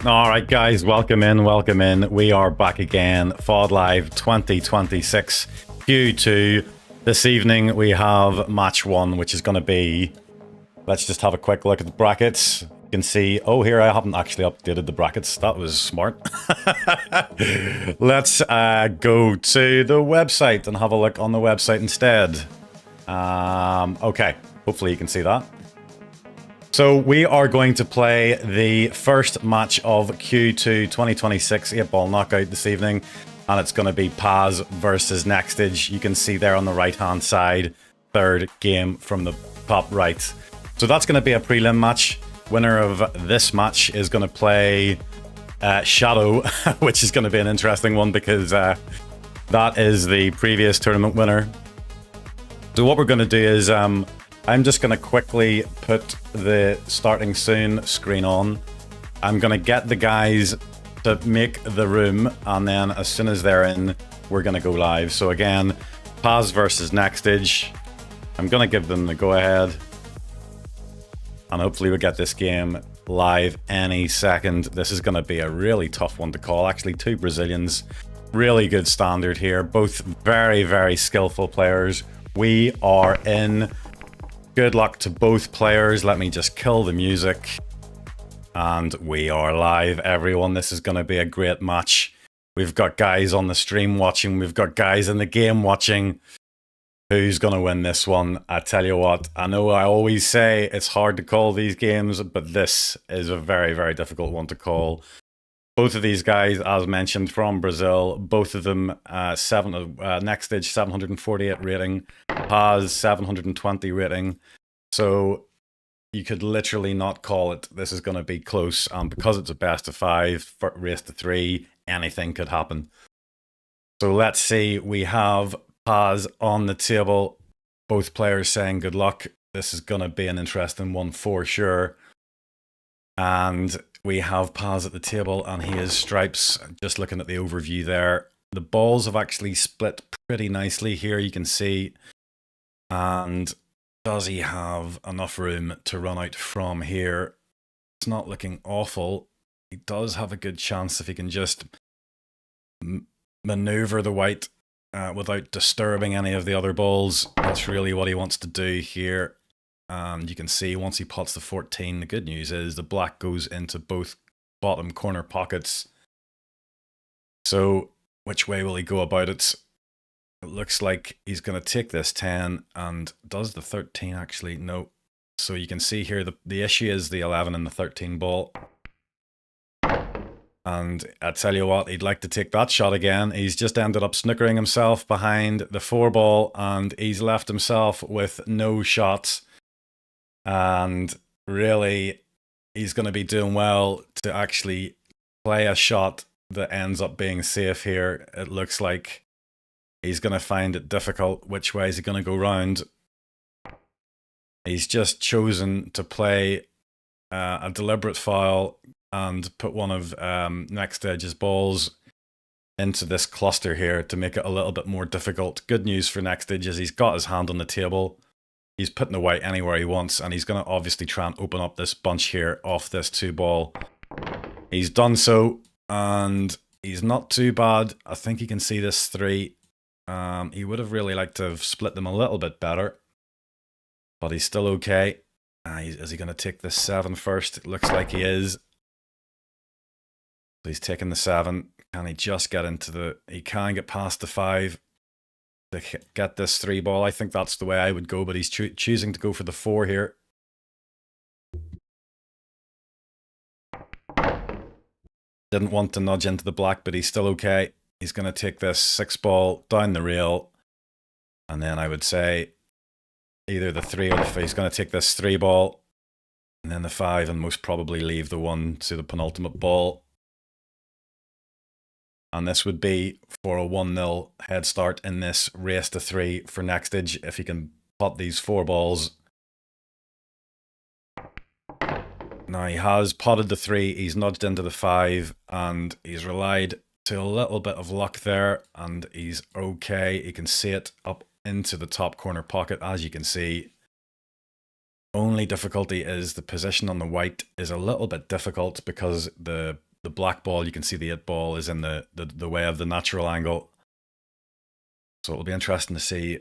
All right, guys, welcome in, welcome in. We are back again, FOD Live 2026 Q2. This evening we have match one, which is going to be, let's just have a quick look at the brackets. You can see, oh, here I haven't actually updated the brackets. That was smart. Let's go to the website and have a look on the website instead. Okay, hopefully you can see that. So we are going to play the first match of Q2 2026 8-ball knockout this evening, and it's going to be Paz versus Nextage. You can see there on the right hand side, third game from the top right. So that's going to be a prelim match. Winner of this match is going to play Shadow, which is going to be an interesting one because that is the previous tournament winner. So what we're going to do is I'm just going to quickly put the starting soon screen on. I'm going to get the guys to make the room, and then as soon as they're in, we're going to go live. So again, Paz versus Nextage. I'm going to give them the go-ahead, and hopefully we get this game live any second. This is going to be a really tough one to call. Actually, two Brazilians, really good standard here. Both very, very skillful players. We are in. Good luck to both players. Let me just kill the music. And we are live, everyone. This is going to be a great match. We've got guys on the stream watching. We've got guys in the game watching. Who's going to win this one? I tell you what, I know I always say it's hard to call these games, but this is a very, very difficult one to call. Both of these guys, as mentioned, from Brazil. Both of them, Nextage 748 rating, Paz 720 rating. So you could literally not call it. This is going to be close, and because it's a best of 5 race to 3, anything could happen. So let's see. We have Paz on the table. Both players saying good luck. This is going to be an interesting one for sure. And we have Paz at the table, and he is stripes. Just looking at the overview there. The balls have actually split pretty nicely here, you can see. And does he have enough room to run out from here? It's not looking awful. He does have a good chance if he can just maneuver the white without disturbing any of the other balls. That's really what he wants to do here. And you can see once he pots the 14, the good news is the black goes into both bottom corner pockets. So which way will he go about it? It looks like he's going to take this 10, and does the 13 actually? No. So you can see here the issue is the 11 and the 13 ball. And I tell you what, he'd like to take that shot again. He's just ended up snookering himself behind the 4 ball, and he's left himself with no shots. And really, he's going to be doing well to actually play a shot that ends up being safe here. It looks like he's going to find it difficult. Which way is he going to go round? He's just chosen to play a deliberate foul and put one of Nextage's balls into this cluster here to make it a little bit more difficult. Good news for Nextage is he's got his hand on the table. He's putting the white anywhere he wants, and he's going to obviously try and open up this bunch here off this 2 ball. He's done so, and he's not too bad. I think he can see this 3. He would have really liked to have split them a little bit better, but he's still okay. Is he going to take this 7 first? It looks like he is. He's taking the 7. Can he just get into the... He can get past the 5 to get this 3 ball. I think that's the way I would go, but he's choosing to go for the 4 here. Didn't want to nudge into the black, but he's still okay. He's going to take this 6 ball down the rail. And then I would say either the 3 or the 5. He's going to take this 3 ball and then the 5 and most probably leave the 1 to the penultimate ball. And this would be for a 1-0 head start in this race to 3 for Nextage if he can pot these 4 balls. Now he has potted the 3, he's nudged into the 5, and he's relied to a little bit of luck there, and he's okay. He can see it up into the top corner pocket, as you can see. Only difficulty is the position on the white is a little bit difficult because the black ball, you can see the 8 ball is in the way of the natural angle. So it'll be interesting to see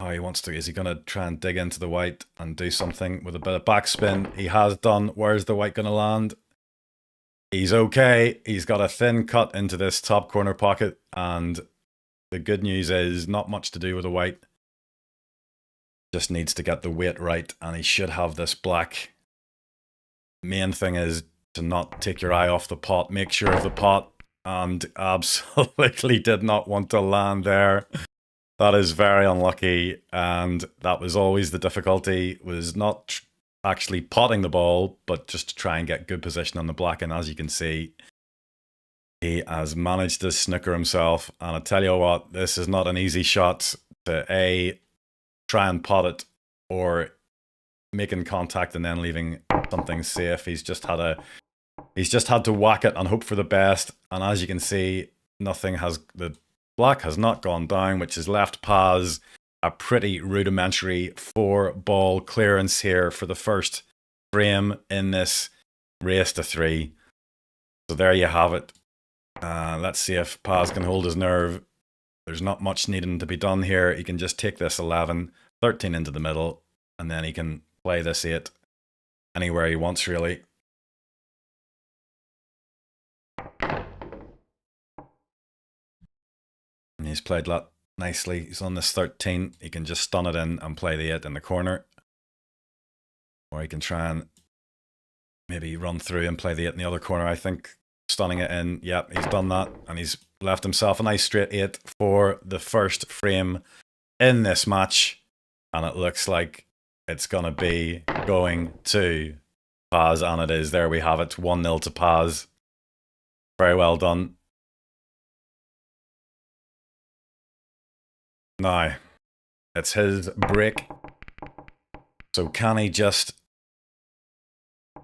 how he wants to. Is he going to try and dig into the white and do something with a bit of backspin? He has done. Where's the white going to land? He's okay. He's got a thin cut into this top corner pocket, and the good news is not much to do with the white. Just needs to get the weight right, and he should have this black. Main thing is to not take your eye off the pot. Make sure of the pot, and absolutely did not want to land there. That is very unlucky, and that was always the difficulty, was not actually potting the ball, but just to try and get good position on the black. And as you can see, he has managed to snooker himself. And I tell you what, this is not an easy shot to try and pot it, or making contact and then leaving something safe. He's just had to whack it and hope for the best. And as you can see, the black has not gone down, which has left Paz a pretty rudimentary 4 ball clearance here for the first frame in this race to 3. So there you have it. Let's see if Paz can hold his nerve. There's not much needing to be done here. He can just take this 11, 13 into the middle, and then he can play this 8 anywhere he wants, really. And he's played that nicely. He's on this 13. He can just stun it in and play the 8 in the corner. Or he can try and maybe run through and play the 8 in the other corner. I think stunning it in. Yep, he's done that. And he's left himself a nice straight 8 for the first frame in this match. And it looks like it's going to be going to Paz. And it is. There we have it. 1-0 to Paz. Very well done. Now, it's his break. So can he just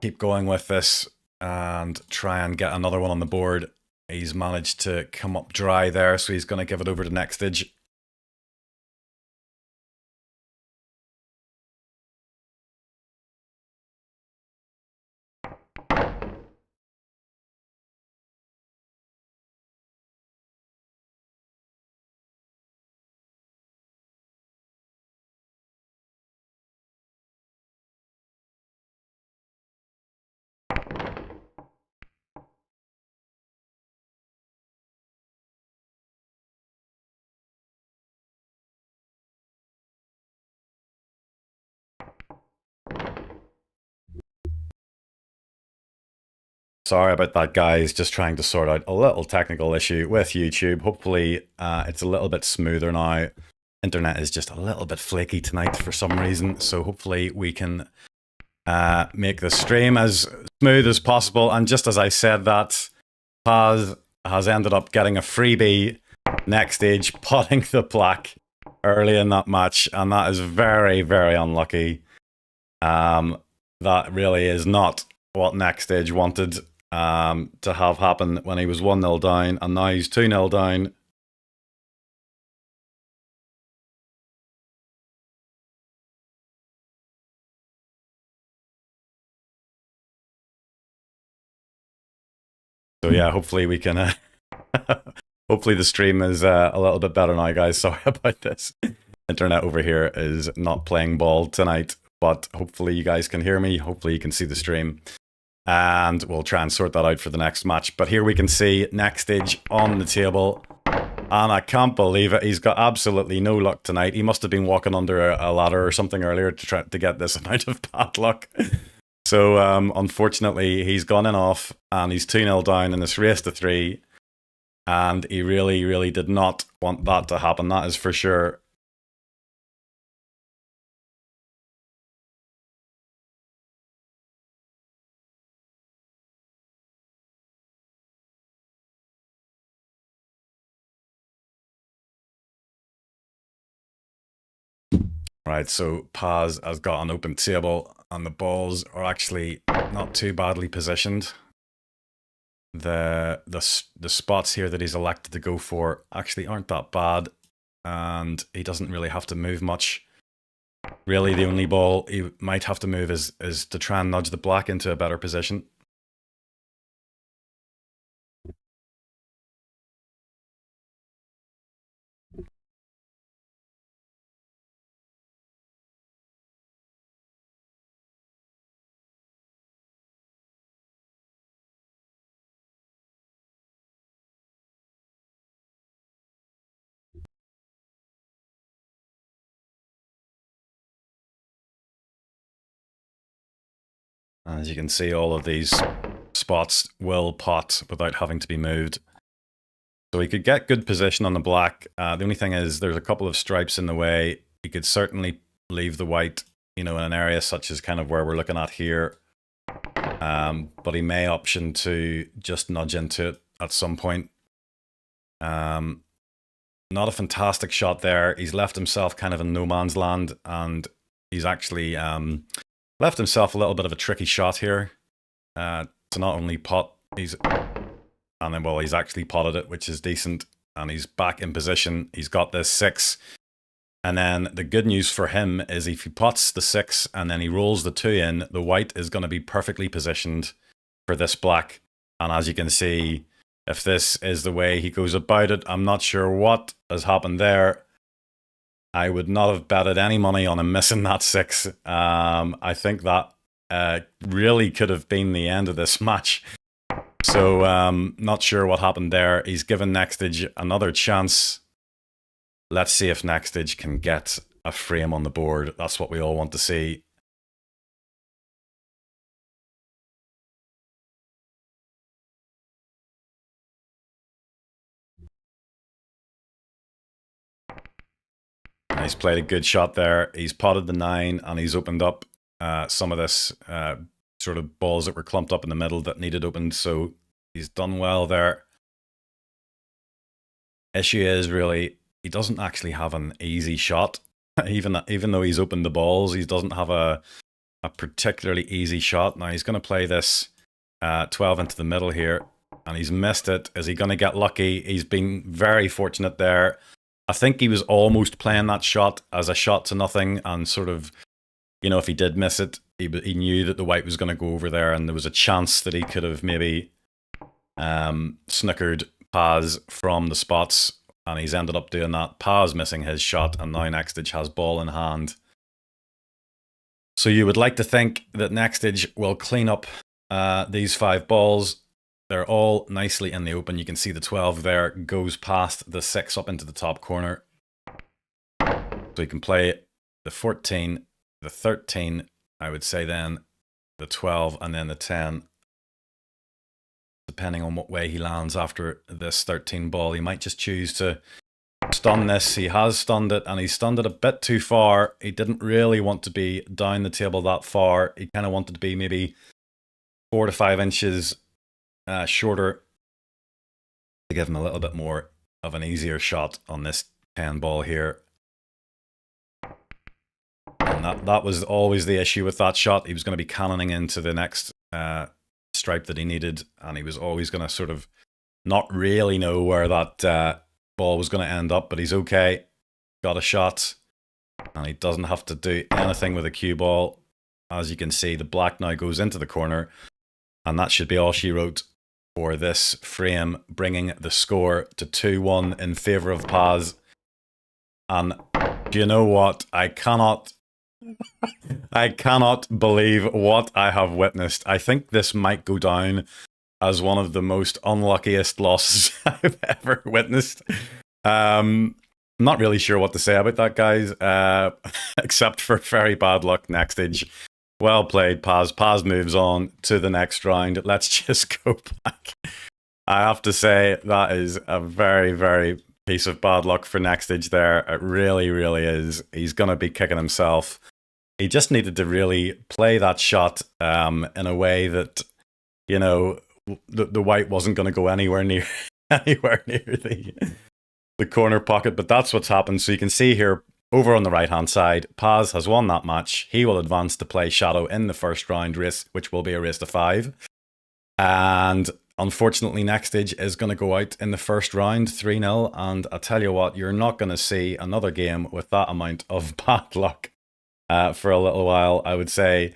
keep going with this and try and get another one on the board? He's managed to come up dry there, so he's going to give it over to Nextage. Sorry about that, guys. Just trying to sort out a little technical issue with YouTube. Hopefully, it's a little bit smoother now. Internet is just a little bit flaky tonight for some reason. So hopefully we can make the stream as smooth as possible. And just as I said that, Paz has ended up getting a freebie Nextage, potting the black early in that match. And that is very, very unlucky. That really is not what Nextage wanted to have happen when he was 1-0 down, and now he's 2-0 down. So yeah, hopefully we can hopefully the stream is a little bit better now, guys. Sorry about this. Internet over here is not playing ball tonight, but hopefully you guys can hear me. Hopefully you can see the stream. And we'll try and sort that out for the next match. But here we can see Nextage on the table. And I can't believe it. He's got absolutely no luck tonight. He must have been walking under a ladder or something earlier to try to get this amount of bad luck. So unfortunately, he's gone in off and he's 2-0 down in this race to 3. And he really, really did not want that to happen. That is for sure. Right, so Paz has got an open table and the balls are actually not too badly positioned. The spots here that he's elected to go for actually aren't that bad, and he doesn't really have to move much. Really, the only ball he might have to move is to try and nudge the black into a better position. As you can see, all of these spots will pot without having to be moved. So he could get good position on the black. The only thing is there's a couple of stripes in the way. He could certainly leave the white, you know, in an area such as kind of where we're looking at here. But he may option to just nudge into it at some point. Not a fantastic shot there. He's left himself kind of in no man's land, and he's actually left himself a little bit of a tricky shot here. To not only pot, he's actually potted it, which is decent, and he's back in position. He's got this 6. And then the good news for him is if he pots the 6 and then he rolls the 2 in, the white is going to be perfectly positioned for this black. And as you can see, if this is the way he goes about it, I'm not sure what has happened there. I would not have betted any money on him missing that 6. I think that really could have been the end of this match. So not sure what happened there. He's given Nextage another chance. Let's see if Nextage can get a frame on the board. That's what we all want to see. He's played a good shot there. He's potted the 9 and he's opened up some of this sort of balls that were clumped up in the middle that needed opened. So he's done well there. Issue is really he doesn't actually have an easy shot. Even though he's opened the balls, he doesn't have a particularly easy shot. Now he's going to play this 12 into the middle here, and he's missed it. Is he going to get lucky? He's been very fortunate there. I think he was almost playing that shot as a shot to nothing, and sort of, you know, if he did miss it, he knew that the white was going to go over there, and there was a chance that he could have maybe snookered Paz from the spots, and he's ended up doing that. Paz missing his shot, and now Nextage has ball in hand. So you would like to think that Nextage will clean up these 5 balls. They're all nicely in the open. You can see the 12 there goes past the 6 up into the top corner. So you can play the 14, the 13, I would say then, the 12, and then the 10. Depending on what way he lands after this 13 ball, he might just choose to stun this. He has stunned it, and he stunned it a bit too far. He didn't really want to be down the table that far. He kind of wanted to be maybe 4 to 5 inches shorter to give him a little bit more of an easier shot on this 10 ball here. And that was always the issue with that shot. He was going to be cannoning into the next stripe that he needed, and he was always going to sort of not really know where that ball was going to end up, but he's okay. Got a shot, and he doesn't have to do anything with a cue ball. As you can see, the black now goes into the corner, and that should be all she wrote for this frame, bringing the score to 2-1 in favour of Paz. And do you know what? I cannot I cannot believe what I have witnessed. I think this might go down as one of the most unluckiest losses I've ever witnessed. Not really sure what to say about that, guys, except for very bad luck. Nextage. Well played, Paz. Paz moves on to the next round. Let's just go back. I have to say that is a very, very piece of bad luck for Nextage there. It really, really is. He's going to be kicking himself. He just needed to really play that shot in a way that, you know, the white wasn't going to go anywhere near the corner pocket. But that's what's happened. So you can see here, over on the right-hand side, Paz has won that match. He will advance to play Shadow in the first round race, which will be a race to 5. And unfortunately, Nextage is going to go out in the first round, 3-0. And I tell you what, you're not going to see another game with that amount of bad luck for a little while, I would say.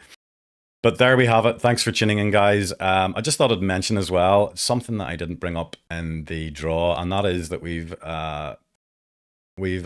But there we have it. Thanks for tuning in, guys. I just thought I'd mention as well something that I didn't bring up in the draw, and that is that we've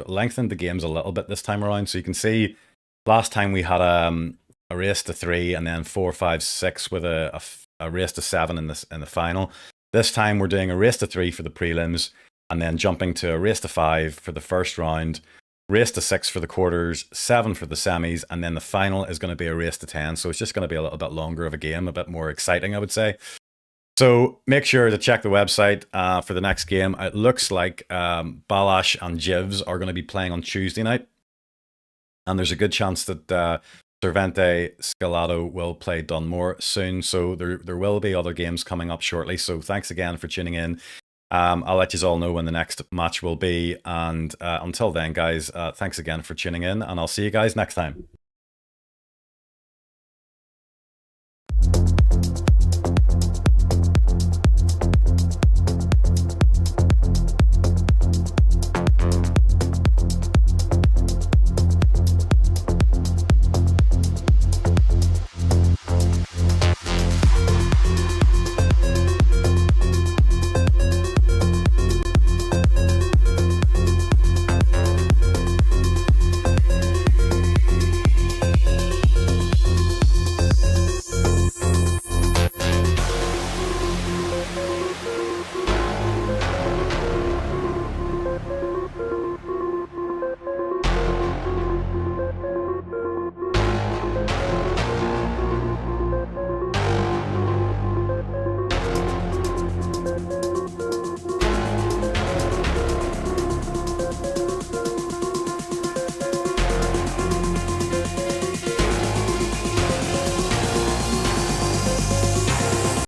lengthened the games a little bit this time around. So you can see last time we had a race to 3 and then 4, 5, 6 with a race to 7 in the final. This time we're doing a race to 3 for the prelims and then jumping to a race to 5 for the first round, race to 6 for the quarters, 7 for the semis, and then the final is going to be a race to 10. So it's just going to be a little bit longer of a game, a bit more exciting, I would say. So make sure to check the website for the next game. It looks like Balash and Jivs are going to be playing on Tuesday night. And there's a good chance that Cervente Scalado will play Dunmore soon. So there will be other games coming up shortly. So thanks again for tuning in. I'll let you all know when the next match will be. And until then, guys, thanks again for tuning in. And I'll see you guys next time.